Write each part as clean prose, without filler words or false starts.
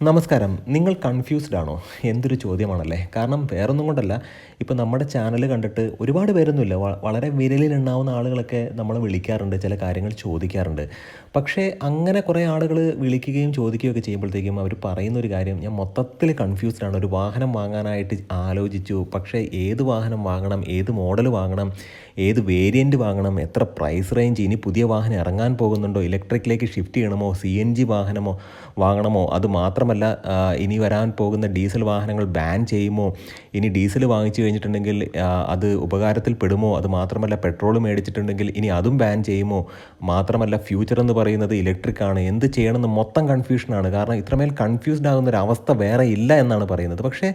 നമസ്കാരം. നിങ്ങൾ കൺഫ്യൂസ്ഡ് ആണോ? എന്തൊരു ചോദ്യമാണല്ലേ. കാരണം വേറൊന്നും കൊണ്ടല്ല, ഇപ്പം നമ്മുടെ ചാനൽ കണ്ടിട്ട് ഒരുപാട് പേരൊന്നുമില്ല, വളരെ വിരലിലുണ്ടാവുന്ന ആളുകളൊക്കെ നമ്മളെ വിളിക്കാറുണ്ട്, ചില കാര്യങ്ങൾ ചോദിക്കാറുണ്ട്. പക്ഷേ അങ്ങനെ കുറേ ആളുകൾ വിളിക്കുകയും ചോദിക്കുകയൊക്കെ ചെയ്യുമ്പോഴത്തേക്കും അവർ പറയുന്നൊരു കാര്യം, ഞാൻ മൊത്തത്തിൽ കൺഫ്യൂസ്ഡ് ആണ്, ഒരു വാഹനം വാങ്ങാനായിട്ട് ആലോചിച്ചു, പക്ഷേ ഏത് വാഹനം വാങ്ങണം, ഏത് മോഡൽ വാങ്ങണം, ഏത് വേരിയൻറ്റ് വാങ്ങണം, എത്ര പ്രൈസ് റേഞ്ച്, ഇനി പുതിയ വാഹനം ഇറങ്ങാൻ പോകുന്നുണ്ടോ, ഇലക്ട്രിക്കിലേക്ക് ഷിഫ്റ്റ് ചെയ്യണമോ, CNG വാഹനമോ വാങ്ങണമോ, അത് മാത്രമല്ല ഇനി വരാൻ പോകുന്ന ഡീസൽ വാഹനങ്ങൾ ബാൻ ചെയ്യുമോ, ഇനി ഡീസൽ വാങ്ങിച്ചു കഴിഞ്ഞിട്ടുണ്ടെങ്കിൽ അത് ഉപകാരത്തിൽ പെടുമോ, അത് മാത്രമല്ല പെട്രോൾ മേടിച്ചിട്ടുണ്ടെങ്കിൽ ഇനി അതും ബാൻ ചെയ്യുമോ, മാത്രമല്ല ഫ്യൂച്ചർ എന്ന് പറയുന്നത് ഇലക്ട്രിക് ആണ്, എന്ത് ചെയ്യണമെന്ന് മൊത്തം കൺഫ്യൂഷനാണ്. കാരണം ഇത്രമേൽ കൺഫ്യൂസ്ഡ് ആകുന്ന ഒരു അവസ്ഥ വേറെ ഇല്ല എന്നാണ് പറയുന്നത്. പക്ഷേ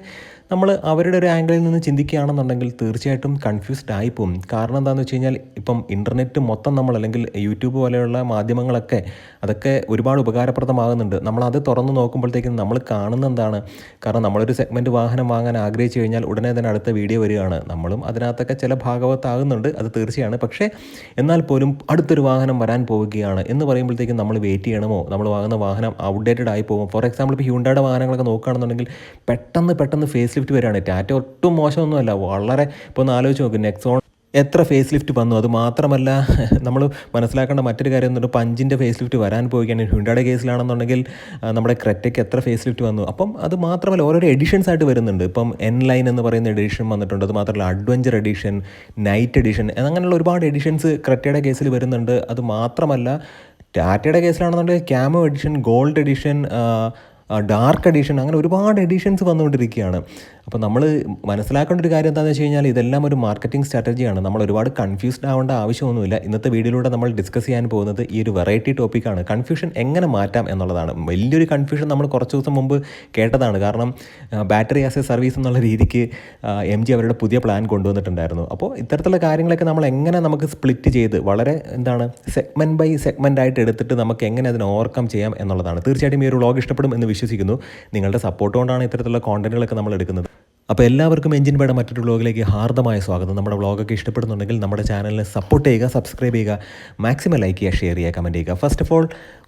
നമ്മൾ അവരുടെ ഒരു ആംഗിളിൽ നിന്ന് ചിന്തിക്കുകയാണെന്നുണ്ടെങ്കിൽ തീർച്ചയായിട്ടും കൺഫ്യൂസ്ഡ് ആയിപ്പോവും. കാരണം എന്താണെന്ന് വെച്ച് കഴിഞ്ഞാൽ ഇപ്പം ഇൻ്റർനെറ്റ് മൊത്തം നമ്മൾ, അല്ലെങ്കിൽ യൂട്യൂബ് പോലെയുള്ള മാധ്യമങ്ങളൊക്കെ അതൊക്കെ ഒരുപാട് ഉപകാരപ്രദമാകുന്നുണ്ട്. നമ്മളത് തുറന്ന് നോക്കുമ്പോഴത്തേക്കും നമ്മൾ കാണുന്ന എന്താണ്, കാരണം നമ്മളൊരു സെഗ്മെൻറ്റ് വാഹനം വാങ്ങാൻ ആഗ്രഹിച്ചു കഴിഞ്ഞാൽ ഉടനെ തന്നെ അടുത്ത വീഡിയോ വരികയാണ്. നമ്മളും അതിനകത്തൊക്കെ ചില ഭാഗവത്താകുന്നുണ്ട്, അത് തീർച്ചയാണ്. പക്ഷേ എന്നാൽ പോലും അടുത്തൊരു വാഹനം വരാൻ പോവുകയാണ് എന്ന് പറയുമ്പോഴത്തേക്കും നമ്മൾ വെയിറ്റ് ചെയ്യണമോ, നമ്മൾ വാങ്ങുന്ന വാഹനം ഔട്ട്ഡേറ്റഡ് ആയി പോകും. ഫോർ എക്സാമ്പിൾ ഇപ്പോൾ ഹ്യുണ്ടായുടെ വാഹനങ്ങളൊക്കെ നോക്കുകയാണെന്നുണ്ടെങ്കിൽ പെട്ടെന്ന് ഫേസ് ലിഫ്റ്റ് വരികയാണ്. ടാറ്റ ഒട്ടും മോശമൊന്നുമല്ല, വളരെ. ഇപ്പോൾ ഒന്ന് ആലോചിച്ച് നോക്കും, നെക്സോൺ എത്ര ഫേസ് ലിഫ്റ്റ് വന്നു. അത് മാത്രമല്ല നമ്മൾ മനസ്സിലാക്കേണ്ട മറ്റൊരു കാര്യം എന്നുണ്ട്, പഞ്ചിൻ്റെ ഫേസ് ലിഫ്റ്റ് വരാൻ പോവുകയാണ്. ഹ്യുണ്ടായുടെ കേസിലാണെന്നുണ്ടെങ്കിൽ നമ്മുടെ ക്രെറ്റയ്ക്ക് എത്ര ഫേസ് ലിഫ്റ്റ് വന്നു. അപ്പം അത് മാത്രമല്ല ഓരോരോ എഡിഷൻസ് ആയിട്ട് വരുന്നുണ്ട്. ഇപ്പം N-Line എന്ന് പറയുന്ന എഡിഷൻ വന്നിട്ടുണ്ട്. അത് മാത്രമല്ല അഡ്വഞ്ചർ എഡിഷൻ, നൈറ്റ് എഡിഷൻ, അങ്ങനെയുള്ള ഒരുപാട് എഡിഷൻസ് ക്രെറ്റയുടെ കേസിൽ വരുന്നുണ്ട്. അത് മാത്രമല്ല ടാറ്റയുടെ കേസിലാണെന്നുണ്ടെങ്കിൽ camo edition, gold edition, dark edition, അങ്ങനെ ഒരുപാട് എഡിഷൻസ് വന്നുകൊണ്ടിരിക്കുകയാണ്. അപ്പോൾ നമ്മൾ മനസ്സിലാക്കേണ്ട ഒരു കാര്യം എന്താണെന്ന് വെച്ച് കഴിഞ്ഞാൽ ഇതെല്ലാം ഒരു മാർക്കറ്റിംഗ് സ്ട്രാറ്റജിയാണ്. നമ്മൾ ഒരുപാട് കൺഫ്യൂസ്ഡ് ആവേണ്ട ആവശ്യമൊന്നുമില്ല. ഇന്നത്തെ വീഡിയോയിലൂടെ നമ്മൾ ഡിസ്കസ് ചെയ്യാൻ പോകുന്നത് ഈ ഒരു വെറൈറ്റി ടോപ്പിക്കാണ്, കൺഫ്യൂഷൻ എങ്ങനെ മാറ്റാം എന്നുള്ളതാണ്. വലിയൊരു കൺഫ്യൂഷൻ നമ്മൾ കുറച്ച് ദിവസം മുമ്പ് കേട്ടതാണ്. കാരണം ബാറ്ററി ആസ് എ സർവീസ് എന്നുള്ള രീതിക്ക് MG അവരുടെ പുതിയ പ്ലാൻ കൊണ്ടുവന്നിട്ടുണ്ടായിരുന്നു. അപ്പോൾ ഇത്തരത്തിലുള്ള കാര്യങ്ങളൊക്കെ നമ്മൾ എങ്ങനെ നമുക്ക് സ്പ്ലിറ്റ് ചെയ്ത് വളരെ സെഗ്മെൻറ്റ് ബൈ സെഗ്മെൻ്റ് ആയിട്ട് എടുത്തിട്ട് നമുക്ക് എങ്ങനെ അതിനെ ഓവർകം ചെയ്യാം എന്നുള്ളതാണ്. തീർച്ചയായിട്ടും ഈ ഒരു വ്ളോഗ് ഇഷ്ടപ്പെടും എന്ന് വിശ്വസിക്കുന്നു. നിങ്ങളുടെ സപ്പോർട്ട് കൊണ്ടാണ് ഇത്തരത്തിലുള്ള കോണ്ടന്റുകളൊക്കെ നമ്മൾ എടുക്കുന്നത്. അപ്പോൾ എല്ലാവർക്കും എഞ്ചിൻ ബേയുടെ മറ്റൊരു വ്ളോഗിലേക്ക് ഹാർദമായ സ്വാഗതം. നമ്മുടെ വ്ളോഗൊക്കെ ഇഷ്ടപ്പെടുന്നുണ്ടെങ്കിൽ നമ്മുടെ ചാനലിനെ സപ്പോർട്ട് ചെയ്യുക, സബ്സ്ക്രൈബ് ചെയ്യുക, മാക്സിമം ലൈക്ക് ചെയ്യുക, ഷെയർ ചെയ്യുക, കമൻറ്റ് ചെയ്യുക. ഫസ്റ്റ് ഓഫ് ഓൾ,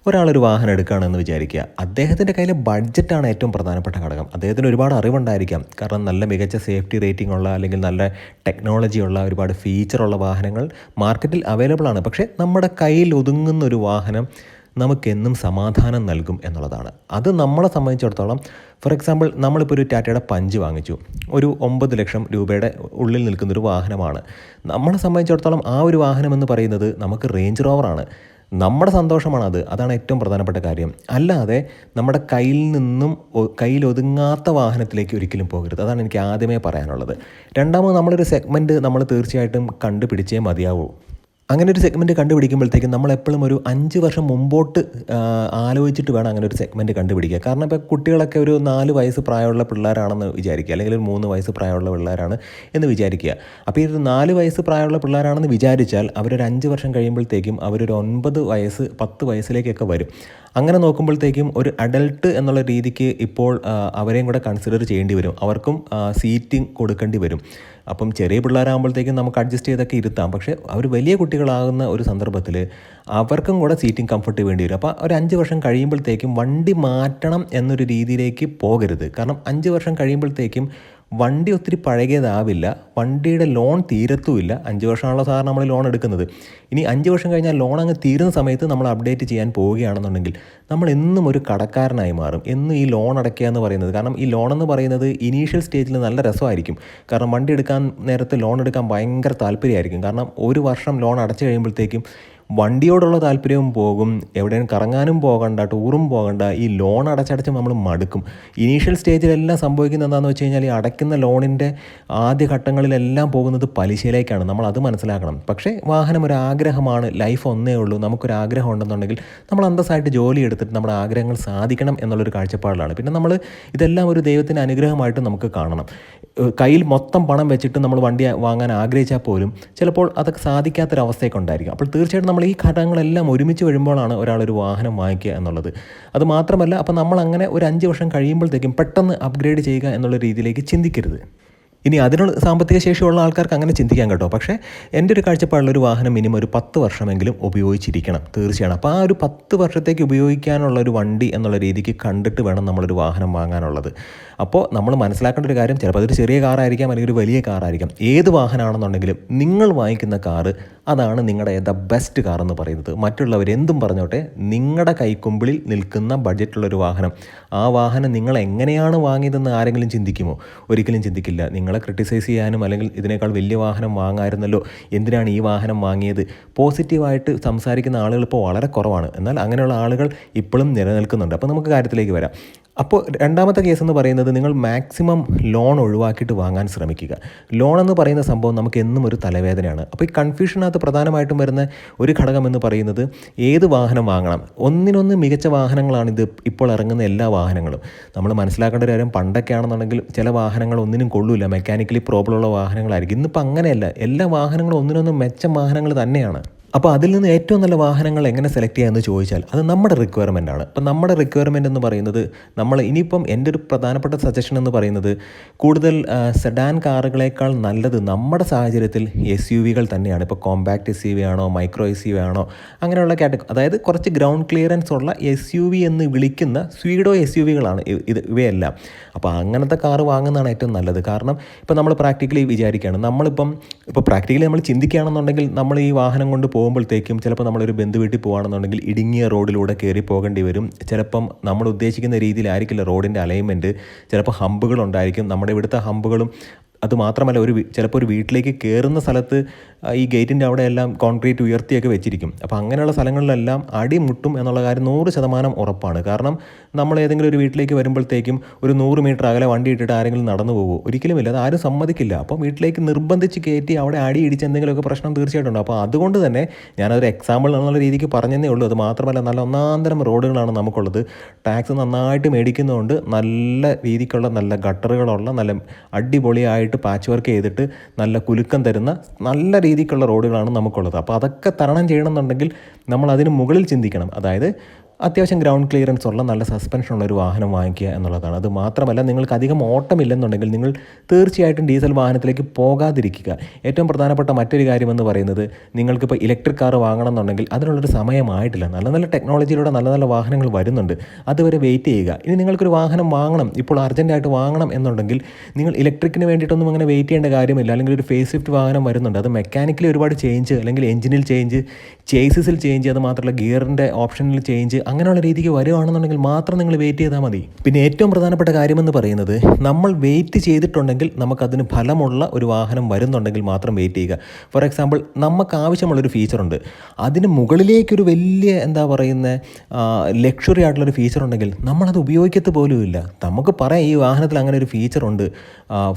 ഒരാളൊരു വാഹനം എടുക്കുകയാണെന്ന് വിചാരിക്കുക. അദ്ദേഹത്തിൻ്റെ കയ്യിൽ ബഡ്ജറ്റാണ് ഏറ്റവും പ്രധാനപ്പെട്ട ഘടകം. അദ്ദേഹത്തിന് ഒരുപാട് അറിവുണ്ടായിരിക്കാം, കാരണം നല്ല മികച്ച സേഫ്റ്റി റേറ്റിംഗ് ഉള്ള, അല്ലെങ്കിൽ നല്ല ടെക്നോളജി ഉള്ള, ഒരുപാട് ഫീച്ചറുള്ള വാഹനങ്ങൾ മാർക്കറ്റിൽ അവൈലബിൾ ആണ്. പക്ഷേ നമ്മുടെ കയ്യിൽ ഒതുങ്ങുന്ന ഒരു വാഹനം നമുക്കെന്നും സമാധാനം നൽകും എന്നുള്ളതാണ്. അത് നമ്മളെ സംബന്ധിച്ചിടത്തോളം, ഫോർ എക്സാമ്പിൾ നമ്മളിപ്പോൾ ഒരു ടാറ്റയുടെ പഞ്ച് വാങ്ങിച്ചു, ഒരു 9 ലക്ഷം രൂപയുടെ ഉള്ളിൽ നിൽക്കുന്നൊരു വാഹനമാണ്. നമ്മളെ സംബന്ധിച്ചിടത്തോളം ആ ഒരു വാഹനം എന്ന് പറയുന്നത് നമുക്ക് റേഞ്ച് റോവറാണ്. നമ്മുടെ സന്തോഷമാണത്, അതാണ് ഏറ്റവും പ്രധാനപ്പെട്ട കാര്യം. അല്ലാതെ നമ്മുടെ കയ്യിൽ ഒതുങ്ങാത്ത വാഹനത്തിലേക്ക് ഒരിക്കലും പോകരുത്. അതാണ് എനിക്ക് ആദ്യമേ പറയാനുള്ളത്. രണ്ടാമത്, നമ്മളൊരു സെഗ്മെൻറ്റ് നമ്മൾ തീർച്ചയായിട്ടും കണ്ടുപിടിച്ചേ മതിയാവൂ. അങ്ങനെ ഒരു സെഗ്മെൻറ്റ് കണ്ടുപിടിക്കുമ്പോഴത്തേക്കും നമ്മളെപ്പോഴും ഒരു 5 വർഷം മുമ്പോട്ട് ആലോചിച്ചിട്ട് വേണം അങ്ങനെ ഒരു സെഗ്മെൻറ്റ് കണ്ടുപിടിക്കുക. കാരണം ഇപ്പോൾ കുട്ടികളൊക്കെ ഒരു 4 വയസ്സ് പ്രായമുള്ള പിള്ളേരാണെന്ന് വിചാരിക്കുക, അല്ലെങ്കിൽ ഒരു 3 വയസ്സ് പ്രായമുള്ള പിള്ളേരാണ് എന്ന് വിചാരിക്കുക. അപ്പോൾ ഈ ഒരു 4 വയസ്സ് പ്രായമുള്ള പിള്ളേരാണെന്ന് വിചാരിച്ചാൽ അവരൊരു 5 വർഷം കഴിയുമ്പോഴത്തേക്കും അവരൊരു 9 വയസ്സ് 10 വയസ്സിലേക്കൊക്കെ വരും. അങ്ങനെ നോക്കുമ്പോഴത്തേക്കും ഒരു അഡൽട്ട് എന്നുള്ള രീതിക്ക് ഇപ്പോൾ അവരെയും കൂടെ കൺസിഡർ ചെയ്യേണ്ടി വരും. അവർക്കും സീറ്റിംഗ് കൊടുക്കേണ്ടി വരും. അപ്പം ചെറിയ പിള്ളേരാകുമ്പോഴത്തേക്കും നമുക്ക് അഡ്ജസ്റ്റ് ചെയ്തൊക്കെ ഇരുത്താം. പക്ഷേ അവർ വലിയ കുട്ടികളാകുന്ന ഒരു സന്ദർഭത്തിൽ അവർക്കും കൂടെ സീറ്റിംഗ് കംഫർട്ട് വേണ്ടി വരും. അപ്പോൾ ഒരു 5 വർഷം കഴിയുമ്പോഴത്തേക്കും വണ്ടി മാറ്റണം എന്നൊരു രീതിയിലേക്ക് പോകരുത്. കാരണം 5 വർഷം കഴിയുമ്പോഴത്തേക്കും വണ്ടി ഒത്തിരി പഴകിയതാവില്ല, വണ്ടിയുടെ ലോൺ തീരത്തുമില്ല. 5 വർഷമാണല്ലോ സാർ നമ്മൾ ലോൺ എടുക്കുന്നത്. ഇനി 5 വർഷം കഴിഞ്ഞാൽ ലോൺ അങ്ങ് തീരുന്ന സമയത്ത് നമ്മൾ അപ്ഡേറ്റ് ചെയ്യാൻ പോവുകയാണെന്നുണ്ടെങ്കിൽ നമ്മൾ എന്നും ഒരു കടക്കാരനായി മാറും. എന്നും ഈ ലോൺ അടയ്ക്കുക എന്ന് പറയുന്നത്, കാരണം ഈ ലോൺ എന്ന് പറയുന്നത് ഇനീഷ്യൽ സ്റ്റേജിൽ നല്ല രസമായിരിക്കും. കാരണം വണ്ടി എടുക്കാൻ നേരത്ത് ലോൺ എടുക്കാൻ ഭയങ്കര താല്പര്യമായിരിക്കും. കാരണം ഒരു വർഷം ലോൺ അടച്ചു കഴിയുമ്പോഴത്തേക്കും വണ്ടിയോടുള്ള താല്പര്യവും പോകും, എവിടെയും കറങ്ങാനും പോകണ്ട, ടൂറും പോകണ്ട, ഈ ലോൺ അടച്ചടച്ച് നമ്മൾ മടുക്കും. ഇനീഷ്യൽ സ്റ്റേജിലെല്ലാം സംഭവിക്കുന്നത് എന്താണെന്ന് വെച്ച് കഴിഞ്ഞാൽ ഈ അടയ്ക്കുന്ന ലോണിൻ്റെ ആദ്യ ഘട്ടങ്ങളിലെല്ലാം പോകുന്നത് പലിശയിലേക്കാണ്. നമ്മൾ അത് മനസ്സിലാക്കണം. പക്ഷേ വാഹനം ഒരു ആഗ്രഹമാണ്, ലൈഫ് ഒന്നേ ഉള്ളൂ. നമുക്കൊരു ആഗ്രഹം ഉണ്ടെന്നുണ്ടെങ്കിൽ നമ്മൾ അന്തസ്സായിട്ട് ജോലി എടുത്തിട്ട് നമ്മുടെ ആഗ്രഹങ്ങൾ സാധിക്കണം എന്നുള്ളൊരു കാഴ്ചപ്പാടിലാണ്. പിന്നെ നമ്മൾ ഇതെല്ലാം ഒരു ദൈവത്തിൻ്റെ അനുഗ്രഹമായിട്ട് നമുക്ക് കാണണം. കയ്യിൽ മൊത്തം പണം വെച്ചിട്ട് നമ്മൾ വണ്ടി വാങ്ങാൻ ആഗ്രഹിച്ചാൽ പോലും ചിലപ്പോൾ അതൊക്കെ സാധിക്കാത്തൊരവസ്ഥയൊക്കെ ഉണ്ടായിരിക്കും. അപ്പോൾ തീർച്ചയായിട്ടും നമ്മൾ ഈ ഘടകങ്ങളെല്ലാം ഒരുമിച്ച് വരുമ്പോഴാണ് ഒരാളൊരു വാഹനം വാങ്ങിക്കുക എന്നുള്ളത്. അത് മാത്രമല്ല, അപ്പോൾ നമ്മൾ അങ്ങനെ ഒരു 5 വർഷം കഴിയുമ്പോഴത്തേക്കും പെട്ടെന്ന് അപ്ഗ്രേഡ് ചെയ്യുക എന്നുള്ള രീതിയിലേക്ക് ചിന്തിക്കരുത്. ഇനി അതിനുള്ള സാമ്പത്തിക ശേഷിയുള്ള ആൾക്കാർക്ക് അങ്ങനെ ചിന്തിക്കാം കേട്ടോ. പക്ഷേ എൻ്റെ ഒരു കാഴ്ചപ്പാടിലൊരു വാഹനം മിനിമം ഒരു 10 വർഷമെങ്കിലും ഉപയോഗിച്ചിരിക്കണം തീർച്ചയാണ്. അപ്പോൾ ആ ഒരു 10 വർഷത്തേക്ക് ഉപയോഗിക്കാനുള്ള ഒരു വണ്ടി എന്നുള്ള രീതിക്ക് കണ്ടിട്ട് വേണം നമ്മളൊരു വാഹനം വാങ്ങാനുള്ളത്. അപ്പോൾ നമ്മൾ മനസ്സിലാക്കേണ്ട ഒരു കാര്യം, ചിലപ്പോൾ അതൊരു ചെറിയ കാറായിരിക്കാം അല്ലെങ്കിൽ ഒരു വലിയ കാറായിരിക്കാം, ഏത് വാഹനമാണെന്നുണ്ടെങ്കിലും നിങ്ങൾ വാങ്ങിക്കുന്ന കാറ് അതാണ് നിങ്ങളുടെ ദ ബെസ്റ്റ് കാർ എന്ന് പറയുന്നത്. മറ്റുള്ളവരെന്തും പറഞ്ഞോട്ടെ, നിങ്ങളുടെ കൈക്കുമ്പിളിൽ നിൽക്കുന്ന ബഡ്ജറ്റുള്ളൊരു വാഹനം, ആ വാഹനം നിങ്ങൾ എങ്ങനെയാണ് വാങ്ങിയതെന്ന് ആരെങ്കിലും ചിന്തിക്കുമോ? ഒരിക്കലും ചിന്തിക്കില്ല. നിങ്ങളെ ക്രിട്ടിസൈസ് ചെയ്യാനും അല്ലെങ്കിൽ ഇതിനേക്കാൾ വലിയ വാഹനം വാങ്ങാമായിരുന്നല്ലോ, എന്തിനാണ് ഈ വാഹനം വാങ്ങിയത്, പോസിറ്റീവായിട്ട് സംസാരിക്കുന്ന ആളുകൾ ഇപ്പോൾ വളരെ കുറവാണ്. എന്നാൽ അങ്ങനെയുള്ള ആളുകൾ ഇപ്പോഴും നിലനിൽക്കുന്നുണ്ട്. അപ്പോൾ നമുക്ക് കാര്യത്തിലേക്ക് വരാം. അപ്പോൾ രണ്ടാമത്തെ കേസ് എന്ന് പറയുന്നത്, നിങ്ങൾ മാക്സിമം ലോൺ ഒഴിവാക്കിയിട്ട് വാങ്ങാൻ ശ്രമിക്കുക. ലോൺ എന്ന് പറയുന്ന സംഭവം നമുക്ക് എന്നും ഒരു തലവേദനയാണ്. അപ്പോൾ ഈ കൺഫ്യൂഷനകത്ത് പ്രധാനമായിട്ടും വരുന്ന ഒരു ഘടകം എന്ന് പറയുന്നത്, ഏത് വാഹനം വാങ്ങണം. ഒന്നിനൊന്ന് മികച്ച വാഹനങ്ങളാണിത് ഇപ്പോൾ ഇറങ്ങുന്ന എല്ലാ വാഹനങ്ങളും. നമ്മൾ മനസ്സിലാക്കേണ്ട ഒരു കാര്യം, പണ്ടൊക്കെ ആണെന്നുണ്ടെങ്കിൽ ചില വാഹനങ്ങൾ ഒന്നിനും കൊള്ളില്ല, മെക്കാനിക്കലി പ്രോബ്ലം ഉള്ള വാഹനങ്ങളായിരിക്കും. ഇന്നിപ്പോൾ അങ്ങനെയല്ല, എല്ലാ വാഹനങ്ങളും ഒന്നിനൊന്നും മെച്ചം വാഹനങ്ങൾ തന്നെയാണ്. അപ്പോൾ അതിൽ നിന്ന് ഏറ്റവും നല്ല വാഹനങ്ങൾ എങ്ങനെ സെലക്ട് ചെയ്യാമെന്ന് ചോദിച്ചാൽ അത് നമ്മുടെ റിക്വയർമെൻ്റ് ആണ്. അപ്പോൾ നമ്മുടെ റിക്വയർമെൻ്റ് എന്ന് പറയുന്നത്, നമ്മൾ ഇനിയിപ്പം എൻ്റെ ഒരു പ്രധാനപ്പെട്ട സജഷൻ എന്ന് പറയുന്നത്, കൂടുതൽ സെഡാൻ കാറുകളേക്കാൾ നല്ലത് നമ്മുടെ സാഹചര്യത്തിൽ SUVകൾ തന്നെയാണ്. ഇപ്പോൾ കോമ്പാക്റ്റ് SUV ആണോ, മൈക്രോ SUV ആണോ, അങ്ങനെയുള്ള അതായത് കുറച്ച് ഗ്രൗണ്ട് ക്ലിയറൻസ് ഉള്ള SUV എന്ന് വിളിക്കുന്ന സ്വീഡോ SUVകളാണ് ഇവയെല്ലാം. അപ്പോൾ അങ്ങനത്തെ കാറ് വാങ്ങുന്നതാണ് ഏറ്റവും നല്ലത്. കാരണം ഇപ്പോൾ നമ്മൾ പ്രാക്ടിക്കലി വിചാരിക്കുകയാണ്, ഇപ്പോൾ പ്രാക്ടിക്കലി നമ്മൾ ചിന്തിക്കുകയാണെന്നുണ്ടെങ്കിൽ, നമ്മൾ ഈ വാഹനം കൊണ്ട് പോകുമ്പോഴത്തേക്കും ചിലപ്പോൾ നമ്മളൊരു ബന്ധു വീട്ടിൽ പോകുകയാണെന്നുണ്ടെങ്കിൽ ഇടുങ്ങിയ റോഡിലൂടെ കയറി പോകേണ്ടി വരും. ചിലപ്പം നമ്മൾ ഉദ്ദേശിക്കുന്ന രീതിയിലായിരിക്കില്ല റോഡിൻ്റെ അലൈൻമെൻറ്റ്. ചിലപ്പോൾ ഹമ്പുകളുണ്ടായിരിക്കും. നമ്മുടെ ഇവിടുത്തെ ഹമ്പുകളും അതുമാത്രമല്ല, ചിലപ്പോൾ ഒരു വീട്ടിലേക്ക് കയറുന്ന സ്ഥലത്ത് ഈ ഗേറ്റിൻ്റെ അവിടെ എല്ലാം കോൺക്രീറ്റ് ഉയർത്തിയൊക്കെ വെച്ചിരിക്കും. അപ്പോൾ അങ്ങനെയുള്ള സ്ഥലങ്ങളിലെല്ലാം അടിമുട്ടും എന്നുള്ള കാര്യം 100% ഉറപ്പാണ്. കാരണം നമ്മൾ ഏതെങ്കിലും ഒരു വീട്ടിലേക്ക് വരുമ്പോഴത്തേക്കും ഒരു 100 മീറ്റർ അകലെ വണ്ടി ഇട്ടിട്ട് ആരെങ്കിലും നടന്നു പോകുമോ? ഒരിക്കലുമില്ല, അത് ആരും സമ്മതിക്കില്ല. അപ്പോൾ വീട്ടിലേക്ക് നിർബന്ധിച്ച് കയറ്റി അവിടെ അടി ഇടിച്ച് എന്തെങ്കിലുമൊക്കെ പ്രശ്നം തീർച്ചയായിട്ടും ഉണ്ട്. അപ്പോൾ അതുകൊണ്ട് തന്നെ ഞാനതൊരു എക്സാമ്പിൾ എന്നുള്ള രീതിക്ക് പറഞ്ഞതേ ഉള്ളൂ. അത് മാത്രമല്ല, നല്ല ഒന്നാന്തരം റോഡുകളാണ് നമുക്കുള്ളത്. ടാക്സ് നന്നായിട്ട് മേടിക്കുന്നതുകൊണ്ട് നല്ല രീതിക്കുള്ള നല്ല ഗട്ടറുകളുള്ള നല്ല അടിപൊളിയായിട്ട് പാച്ച് വർക്ക് ചെയ്തിട്ട് നല്ല കുലുക്കം തരുന്ന നല്ല രീതിക്കുള്ള റോഡുകളാണ് നമുക്കുള്ളത്. അപ്പോൾ അതൊക്കെ തരണം ചെയ്യണമെന്നുണ്ടെങ്കിൽ നമ്മൾ അതിന് മുകളിൽ ചിന്തിക്കണം. അതായത് അത്യാവശ്യം ഗ്രൗണ്ട് ക്ലിയറൻസ് ഉള്ള നല്ല സസ്പെൻഷനുള്ള ഒരു വാഹനം വാങ്ങിക്കുക എന്നുള്ളതാണ്. അത് മാത്രമല്ല, നിങ്ങൾക്ക് അധികം ഓട്ടമില്ലെന്നുണ്ടെങ്കിൽ നിങ്ങൾ തീർച്ചയായിട്ടും ഡീസൽ വാഹനത്തിലേക്ക് പോകാതിരിക്കുക. ഏറ്റവും പ്രധാനപ്പെട്ട മറ്റൊരു കാര്യമെന്ന് പറയുന്നത്, നിങ്ങൾക്കിപ്പോൾ ഇലക്ട്രിക് കാർ വാങ്ങണം എന്നുണ്ടെങ്കിൽ അതിനുള്ളൊരു സമയമായിട്ടില്ല. നല്ല നല്ല ടെക്നോളജിയിലൂടെ നല്ല നല്ല വാഹനങ്ങൾ വരുന്നുണ്ട്. അതുവരെ വെയിറ്റ് ചെയ്യുക. ഇനി നിങ്ങൾക്കൊരു വാഹനം വാങ്ങണം, ഇപ്പോൾ അർജൻറ്റായിട്ട് വാങ്ങണം എന്നുണ്ടെങ്കിൽ, നിങ്ങൾ ഇലക്ട്രിക്കിന് വേണ്ടിയിട്ടൊന്നും അങ്ങനെ വെയിറ്റ് ചെയ്യേണ്ട കാര്യമില്ല. അല്ലെങ്കിൽ ഒരു ഫേസ് ഷിഫ്റ്റ് വാഹനം വരുന്നുണ്ട്, അത് മെക്കാനിക്കലി ഒരുപാട് ചേഞ്ച്, അല്ലെങ്കിൽ എഞ്ചിനിൽ ചേഞ്ച്, ചേസിസിൽ ചേഞ്ച്, അത് മാത്രമല്ല ഗിയറിൻ്റെ ഓപ്ഷനിൽ ചേഞ്ച്, അങ്ങനെയുള്ള രീതിക്ക് വരുവാണെന്നുണ്ടെങ്കിൽ മാത്രം നിങ്ങൾ വെയിറ്റ് ചെയ്താൽ മതി. പിന്നെ ഏറ്റവും പ്രധാനപ്പെട്ട കാര്യമെന്ന് പറയുന്നത്, നമ്മൾ വെയിറ്റ് ചെയ്തിട്ടുണ്ടെങ്കിൽ നമുക്കതിന് ഫലമുള്ള ഒരു വാഹനം വരുന്നുണ്ടെങ്കിൽ മാത്രം വെയിറ്റ് ചെയ്യുക. ഫോർ എക്സാമ്പിൾ, നമുക്ക് ആവശ്യമുള്ളൊരു ഫീച്ചറുണ്ട്, അതിന് മുകളിലേക്കൊരു വലിയ ലക്ഷറി ആയിട്ടുള്ളൊരു ഫീച്ചർ ഉണ്ടെങ്കിൽ നമ്മളത് ഉപയോഗിക്കത്ത് പോലുമില്ല. നമുക്ക് പറയാം ഈ വാഹനത്തിൽ അങ്ങനെ ഒരു ഫീച്ചറുണ്ട്.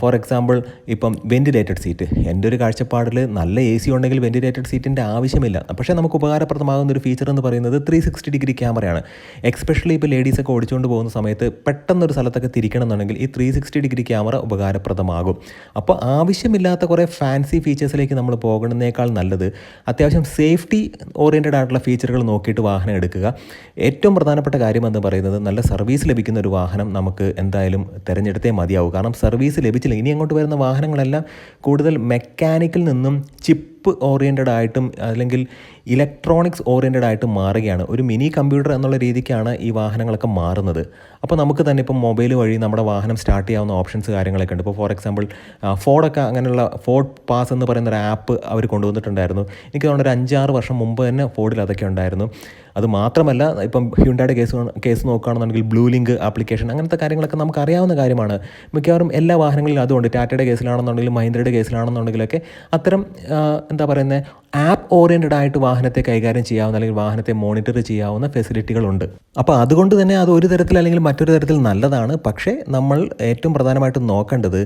ഫോർ എക്സാമ്പിൾ, ഇപ്പം വെൻറ്റിലേറ്റഡ് സീറ്റ്. എൻ്റെ ഒരു കാഴ്ചപ്പാടിൽ നല്ല AC ഉണ്ടെങ്കിൽ വെൻറ്റിലേറ്റഡ് സീറ്റിൻ്റെ ആവശ്യമില്ല. പക്ഷേ നമുക്ക് ഉപകാരപ്രദമാകുന്ന ഒരു ഫീച്ചർ എന്ന് പറയുന്നത് 360 ഡിഗ്രി ക്യാമറയാണ്. എക്സ്പെഷ്യലി ഇപ്പോൾ ലേഡീസൊക്കെ ഓടിച്ചുകൊണ്ട് പോകുന്ന സമയത്ത് പെട്ടെന്നൊരു സ്ഥലത്തൊക്കെ തിരിക്കണം എന്നുണ്ടെങ്കിൽ ഈ 360 ഡിഗ്രി ക്യാമറ ഉപകാരപ്രദമാകും. അപ്പോൾ ആവശ്യമില്ലാത്ത കുറേ ഫാൻസി ഫീച്ചേഴ്സിലേക്ക് നമ്മൾ പോകുന്നതിനേക്കാൾ നല്ലത് അത്യാവശ്യം സേഫ്റ്റി ഓറിയൻറ്റഡ് ആയിട്ടുള്ള ഫീച്ചറുകൾ നോക്കിയിട്ട് വാഹനം എടുക്കുക. ഏറ്റവും പ്രധാനപ്പെട്ട കാര്യം എന്ന് പറയുന്നത്, നല്ല സർവീസ് ലഭിക്കുന്ന ഒരു വാഹനം നമുക്ക് എന്തായാലും തിരഞ്ഞെടുത്തേ മതിയാവും. കാരണം സർവീസ് ലഭിച്ചില്ല, ഇനി അങ്ങോട്ട് വരുന്ന വാഹനങ്ങളെല്ലാം കൂടുതൽ മെക്കാനിക്കിൽ നിന്നും ചിപ്പ് ഓറിയൻറ്റഡ് ആയിട്ടും അല്ലെങ്കിൽ ഇലക്ട്രോണിക്സ് ഓറിയൻറ്റഡ് ആയിട്ട് മാറുകയാണ്. ഒരു മിനി കമ്പ്യൂട്ടർ എന്നുള്ള രീതിക്കാണ് ഈ വാഹനങ്ങളൊക്കെ മാറുന്നത്. അപ്പോൾ നമുക്ക് തന്നെ ഇപ്പം മൊബൈൽ വഴി നമ്മുടെ വാഹനം സ്റ്റാർട്ട് ചെയ്യാവുന്ന ഓപ്ഷൻസ് കാര്യങ്ങളൊക്കെ ഉണ്ട്. ഇപ്പോൾ ഫോർ എക്സാമ്പിൾ, ഫോർഡൊക്കെ അങ്ങനെയുള്ള ഫോർഡ് പാസ് എന്ന് പറയുന്ന ഒരു ആപ്പ് അവർ കൊണ്ടുവന്നിട്ടുണ്ടായിരുന്നു. എനിക്ക് തോന്നുന്നു ഒരു 5-6 വർഷം മുമ്പ് തന്നെ ഫോർഡിൽ അതൊക്കെ ഉണ്ടായിരുന്നു. അത് മാത്രമല്ല, ഇപ്പം ഹ്യുണ്ടായുടെ കേസ് നോക്കുകയാണെന്നുണ്ടെങ്കിൽ ബ്ലൂ ലിങ്ക് ആപ്ലിക്കേഷൻ, അങ്ങനത്തെ കാര്യങ്ങളൊക്കെ നമുക്ക് അറിയാവുന്ന കാര്യമാണ്. മിക്കവാറും എല്ലാ വാഹനങ്ങളിലും അതുകൊണ്ട്, ടാറ്റയുടെ കേസിലാണെന്നുണ്ടെങ്കിലും മഹീന്ദ്രയുടെ കേസിലാണെന്നുണ്ടെങ്കിലൊക്കെ അത്തരം ആപ്പ് ഓറിയൻറ്റഡ് ആയിട്ട് വാഹനത്തെ കൈകാര്യം ചെയ്യാവുന്ന അല്ലെങ്കിൽ വാഹനത്തെ മോണിറ്റർ ചെയ്യാവുന്ന ഫെസിലിറ്റികളുണ്ട്. അപ്പോൾ അതുകൊണ്ട് തന്നെ അത് ഒരു തരത്തിൽ അല്ലെങ്കിൽ മറ്റൊരു തരത്തിൽ നല്ലതാണ്. പക്ഷേ നമ്മൾ ഏറ്റവും പ്രധാനമായിട്ടും നോക്കേണ്ടത്,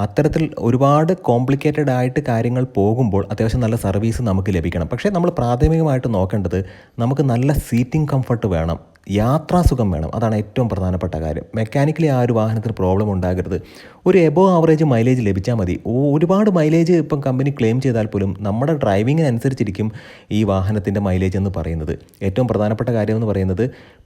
അത്തരത്തിൽ ഒരുപാട് കോംപ്ലിക്കേറ്റഡ് ആയിട്ട് കാര്യങ്ങൾ പോകുമ്പോൾ അത്യാവശ്യം നല്ല സർവീസ് നമുക്ക് ലഭിക്കണം. പക്ഷേ നമ്മൾ പ്രാഥമികമായിട്ട് നോക്കേണ്ടത്, നമുക്ക് നല്ല സീറ്റിംഗ് കംഫർട്ട് വേണം. യാത്രാസുഖം വേണം. അതാണ് ഏറ്റവും പ്രധാനപ്പെട്ട കാര്യം. മെക്കാനിക്കലി ആ ഒരു വാഹനത്തിന് പ്രോബ്ലം ഉണ്ടാകരുത്. ഒരു എബോവ് ആവറേജ് മൈലേജ് ലഭിച്ചാൽ മതി. ഒരുപാട് മൈലേജ് ഇപ്പം കമ്പനി ക്ലെയിം ചെയ്താൽ പോലും നമ്മുടെ ഡ്രൈവിങ്ങിനനുസരിച്ചിരിക്കും ഈ വാഹനത്തിൻ്റെ മൈലേജ് എന്ന് പറയുന്നത്. ഏറ്റവും പ്രധാനപ്പെട്ട കാര്യം എന്ന് പറയുന്നത്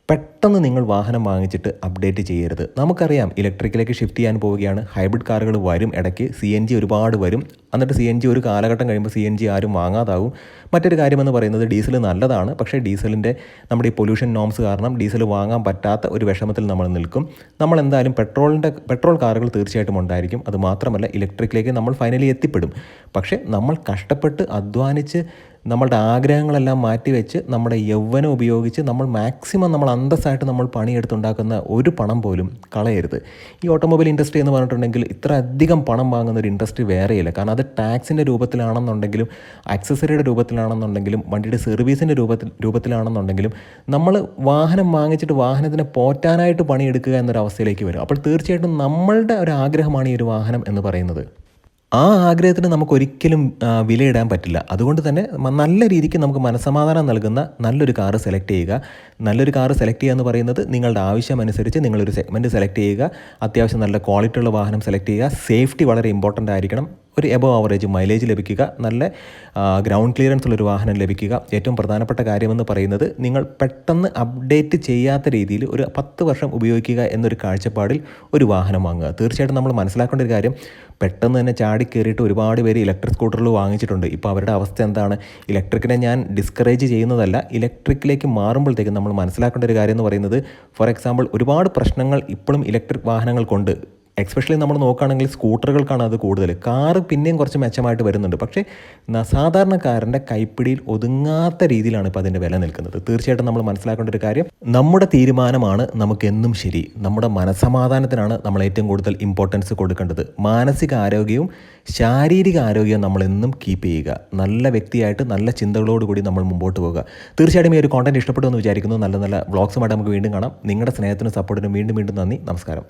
പെട്ടെന്ന് നിങ്ങൾ വാഹനം വാങ്ങിച്ചിട്ട് അപ്ഡേറ്റ് ചെയ്യരുത്. നമുക്കറിയാം ഇലക്ട്രിക്കിലേക്ക് ഷിഫ്റ്റ് ചെയ്യാൻ പോവുകയാണ്. ഹൈബ്രിഡ് കാറുകൾ വരും, ഇടയ്ക്ക് CNG ഒരുപാട് വരും. എന്നിട്ട് CNG ഒരു കാലഘട്ടം കഴിയുമ്പോൾ CNG ആരും വാങ്ങാതാവും. മറ്റൊരു കാര്യമെന്ന് പറയുന്നത് ഡീസൽ നല്ലതാണ്. പക്ഷേ ഡീസലിൻ്റെ നമ്മുടെ ഈ പൊല്യൂഷൻ നോംസ് കാരണം ഡീസൽ വാങ്ങാൻ പറ്റാത്ത ഒരു വിഷമത്തിൽ നമ്മൾ നിൽക്കും. നമ്മൾ എന്തായാലും പെട്രോൾ കാറുകൾ തീർച്ചയായിട്ടും ഉണ്ടായിരിക്കും. അത് മാത്രമല്ല ഇലക്ട്രിക്കിലേക്ക് നമ്മൾ ഫൈനലി എത്തിപ്പെടും. പക്ഷേ നമ്മൾ കഷ്ടപ്പെട്ട് അധ്വാനിച്ച് നമ്മളുടെ ആഗ്രഹങ്ങളെല്ലാം മാറ്റിവെച്ച് നമ്മുടെ യൗവനം ഉപയോഗിച്ച് നമ്മൾ മാക്സിമം നമ്മൾ അന്തസ്സായിട്ട് നമ്മൾ പണിയെടുത്തുണ്ടാക്കുന്ന ഒരു പണം പോലും കളയരുത്. ഈ ഓട്ടോമൊബൈൽ ഇൻഡസ്ട്രി എന്ന് പറഞ്ഞിട്ടുണ്ടെങ്കിൽ ഇത്ര അധികം പണം വാങ്ങുന്ന ഒരു ഇൻഡസ്ട്രി വേറെയില്ല. കാരണം അത് ടാക്സിൻ്റെ രൂപത്തിലാണെന്നുണ്ടെങ്കിലും ആക്സസറിയുടെ രൂപത്തിലാണെന്നുണ്ടെങ്കിലും വണ്ടിയുടെ സർവീസിൻ്റെ രൂപത്തിലാണെന്നുണ്ടെങ്കിലും നമ്മൾ വാഹനം വാങ്ങിച്ചിട്ട് വാഹനത്തിനെ പോറ്റാനായിട്ട് പണിയെടുക്കുക എന്നൊരവസ്ഥയിലേക്ക് വരും. അപ്പോൾ തീർച്ചയായിട്ടും നമ്മളുടെ ഒരു ആഗ്രഹമാണ് ഈ ഒരു വാഹനം എന്ന് പറയുന്നത്. ആ ആഗ്രഹത്തിന് നമുക്കൊരിക്കലും വിലയിടാൻ പറ്റില്ല. അതുകൊണ്ട് തന്നെ നല്ല രീതിക്ക് നമുക്ക് മനസ്സമാധാനം നൽകുന്ന നല്ലൊരു കാറ് സെലക്ട് ചെയ്യുക. നല്ലൊരു കാറ് സെലക്ട് ചെയ്യുക എന്ന് പറയുന്നത് നിങ്ങളുടെ ആവശ്യമനുസരിച്ച് നിങ്ങളൊരു സെഗ്മെൻറ്റ് സെലക്ട് ചെയ്യുക. അത്യാവശ്യം നല്ല ക്വാളിറ്റി ഉള്ള വാഹനം സെലക്ട് ചെയ്യുക. സേഫ്റ്റി വളരെ ഇമ്പോർട്ടൻ്റ് ആയിരിക്കണം. ഒരു എബോവ് ആവറേജ് മൈലേജ് ലഭിക്കുക. നല്ല ഗ്രൗണ്ട് ക്ലിയറൻസ് ഉള്ളൊരു വാഹനം ലഭിക്കുക. ഏറ്റവും പ്രധാനപ്പെട്ട കാര്യമെന്ന് പറയുന്നത് നിങ്ങൾ പെട്ടെന്ന് അപ്ഡേറ്റ് ചെയ്യാത്ത രീതിയിൽ ഒരു 10 വർഷം ഉപയോഗിക്കുക എന്നൊരു കാഴ്ചപ്പാടിൽ ഒരു വാഹനം വാങ്ങുക. തീർച്ചയായിട്ടും നമ്മൾ മനസ്സിലാക്കേണ്ട ഒരു കാര്യം, പെട്ടെന്ന് തന്നെ ചാടി കയറിയിട്ട് ഒരുപാട് പേര് ഇലക്ട്രിക് സ്കൂട്ടറിൽ വാങ്ങിച്ചിട്ടുണ്ട്. ഇപ്പോൾ അവരുടെ അവസ്ഥ എന്താണ്? ഇലക്ട്രിക്കിനെ ഞാൻ ഡിസ്കറേജ് ചെയ്യുന്നതല്ല. ഇലക്ട്രിക്കിലേക്ക് മാറുമ്പോഴത്തേക്കും നമ്മൾ മനസ്സിലാക്കേണ്ട ഒരു കാര്യം എന്ന് പറയുന്നത്, ഫോർ എക്സാമ്പിൾ ഒരുപാട് പ്രശ്നങ്ങൾ ഇപ്പോഴും ഇലക്ട്രിക് വാഹനങ്ങൾക്കുണ്ട്. എക്സ്പെഷ്യലി നമ്മൾ നോക്കുകയാണെങ്കിൽ സ്കൂട്ടറുകൾക്കാണ് അത് കൂടുതൽ. കാറ് പിന്നെയും കുറച്ച് മെച്ചമായിട്ട് വരുന്നുണ്ട്. പക്ഷേ സാധാരണക്കാരൻ്റെ കൈപ്പിടിയിൽ ഒതുങ്ങാത്ത രീതിയിലാണ് ഇപ്പോൾ അതിൻ്റെ വില നിൽക്കുന്നത്. തീർച്ചയായിട്ടും നമ്മൾ മനസ്സിലാക്കേണ്ട ഒരു കാര്യം, നമ്മുടെ തീരുമാനമാണ് നമുക്കെന്നും ശരി. നമ്മുടെ മനസ്സമാധാനത്തിനാണ് നമ്മൾ ഏറ്റവും കൂടുതൽ ഇമ്പോർട്ടൻസ് കൊടുക്കേണ്ടത്. മാനസിക ആരോഗ്യവും ശാരീരിക ആരോഗ്യവും നമ്മളെന്നും കീപ്പ് ചെയ്യുക. നല്ല വ്യക്തിയായിട്ട് നല്ല ചിന്തകളോടുകൂടി നമ്മൾ മുമ്പോട്ട് പോകുക. തീർച്ചയായിട്ടും ഈ ഒരു കോണ്ടന്റ് ഇഷ്ടപ്പെട്ടു എന്ന് വിചാരിക്കുന്നു. നല്ല നല്ല വ്ളോഗ്സുമായിട്ട് നമുക്ക് വീണ്ടും കാണാം. നിങ്ങളുടെ സ്നേഹത്തിനും സപ്പോർട്ടിനും വീണ്ടും നന്ദി. നമസ്കാരം.